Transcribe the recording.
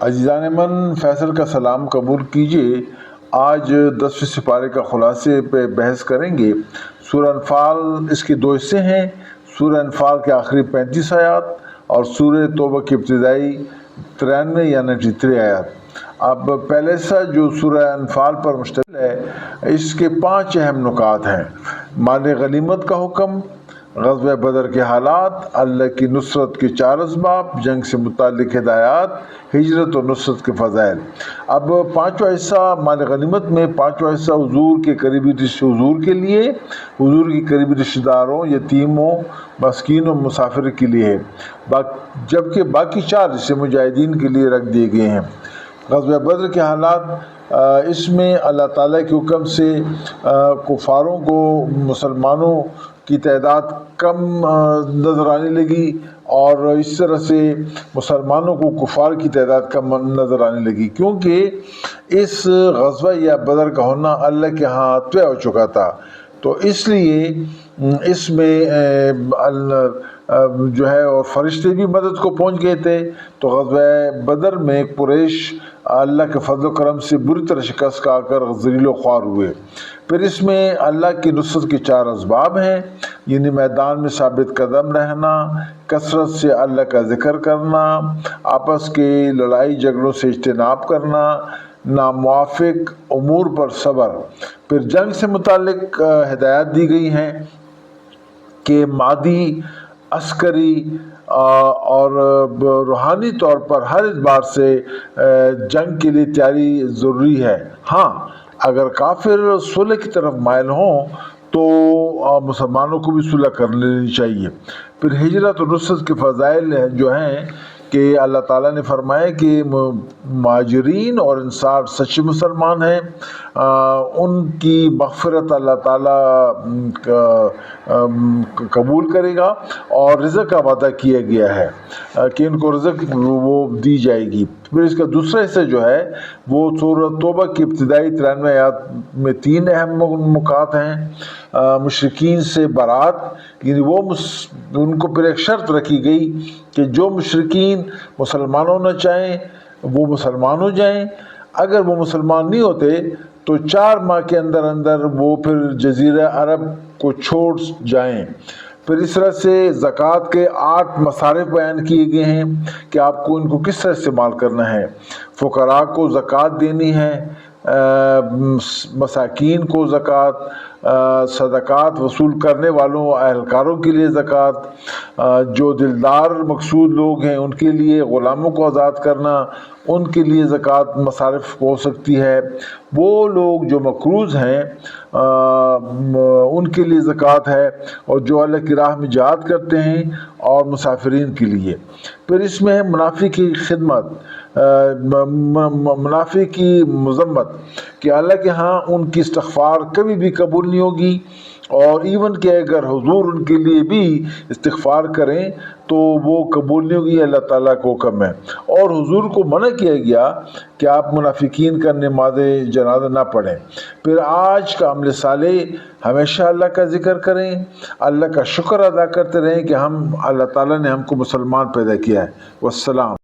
عزیزان من، فیصل کا سلام قبول کیجیے۔ آج 10ویں سپارے کا خلاصے پہ بحث کریں گے۔ سورہ انفال اس کے دو حصے ہیں، سورہ انفال کے آخری 35 آیات اور سورہ توبہ کی ابتدائی 93 یا 93 آیات۔ اب پہلے حصہ جو سورہ انفال پر مشتمل ہے، اس کے 5 اہم نکات ہیں۔ مال غنیمت کا حکم، غزوہ بدر کے حالات، اللہ کی نصرت کے 4 اسباب، جنگ سے متعلق ہدایات، ہجرت اور نصرت کے فضائل۔ اب 5واں حصہ مال غنیمت میں 5واں حصہ حضور کے قریبی حضور کے لیے، حضور کے قریبی رشتہ داروں، یتیموں، مسکینوں، مسافر کے لیے ہے، جبکہ باقی 4 حصے مجاہدین کے لیے رکھ دیے گئے ہیں۔ غزوہ بدر کے حالات، اس میں اللہ تعالیٰ کے حکم سے کفاروں کو مسلمانوں کی تعداد کم نظر آنے لگی اور اس طرح سے مسلمانوں کو کفار کی تعداد کم نظر آنے لگی، کیونکہ اس غزوہ یا بدر کا ہونا اللہ کے ہاں طے ہو چکا تھا۔ تو اس لیے اس میں جو ہے اور فرشتے بھی مدد کو پہنچ گئے تھے۔ تو غزوہ بدر میں قریش اللہ کے فضل و کرم سے بری طرح شکست کھا کر ذلیل و خوار ہوئے۔ پھر اس میں اللہ کی نصرت کے 4 اسباب ہیں، یعنی میدان میں ثابت قدم رہنا، کثرت سے اللہ کا ذکر کرنا، آپس کے لڑائی جھگڑوں سے اجتناب کرنا، ناموافق امور پر صبر۔ پھر جنگ سے متعلق ہدایات دی گئی ہیں کہ مادی، عسکری اور روحانی طور پر ہر اعتبار سے جنگ کے لیے تیاری ضروری ہے۔ ہاں، اگر کافر صلح کی طرف مائل ہوں تو مسلمانوں کو بھی صلح کر لینی چاہیے۔ پھر ہجرت اور نصرت کے فضائل جو ہیں کہ اللہ تعالیٰ نے فرمایا کہ مہاجرین اور انصار سچے مسلمان ہیں، ان کی مغفرت اللہ تعالیٰ قبول کرے گا اور رزق کا وعدہ کیا گیا ہے کہ ان کو رزق وہ دی جائے گی۔ پھر اس کا دوسرا حصہ جو ہے وہ سورہ توبہ کی ابتدائی 93 آیات میں 3 اہم نکات ہیں۔ مشرکین سے برات، یعنی وہ ان کو پھر ایک شرط رکھی گئی کہ جو مشرکین مسلمان ہونا چاہیں وہ مسلمان ہو جائیں، اگر وہ مسلمان نہیں ہوتے تو 4 ماہ کے اندر اندر وہ پھر جزیرہ عرب کو چھوڑ جائیں۔ پھر اس طرح سے زکوٰۃ کے 8 مصارف بیان کیے گئے ہیں کہ آپ کو ان کو کس طرح استعمال کرنا ہے۔ فقراء کو زکوٰۃ دینی ہے، مساکین کو زکوٰۃ، صدقات وصول کرنے والوں اہلکاروں کے لیے زکوٰۃ، جو دلدار مقصود لوگ ہیں ان کے لیے، غلاموں کو آزاد کرنا، ان کے لیے زکوٰۃ مصارف ہو سکتی ہے۔ وہ لوگ جو مقروض ہیں ان کے لیے زکوٰۃ ہے، اور جو اللہ کی راہ میں جہاد کرتے ہیں، اور مسافرین کے لیے۔ پھر اس میں ہے منافق کی خدمت، منافق کی مذمت، کہ اللہ کے ہاں ان کی استغفار کبھی بھی قبول نہیں ہوگی، اور ایون کہ اگر حضور ان کے لیے بھی استغفار کریں تو وہ قبول نہیں ہوگی، اللہ تعالیٰ کو حکم ہے۔ اور حضور کو منع کیا گیا کہ آپ منافقین کا نماز جنازہ نہ پڑھیں۔ پھر آج کا عمل صالح، ہمیشہ اللہ کا ذکر کریں، اللہ کا شکر ادا کرتے رہیں کہ اللہ تعالیٰ نے ہم کو مسلمان پیدا کیا ہے۔ والسلام۔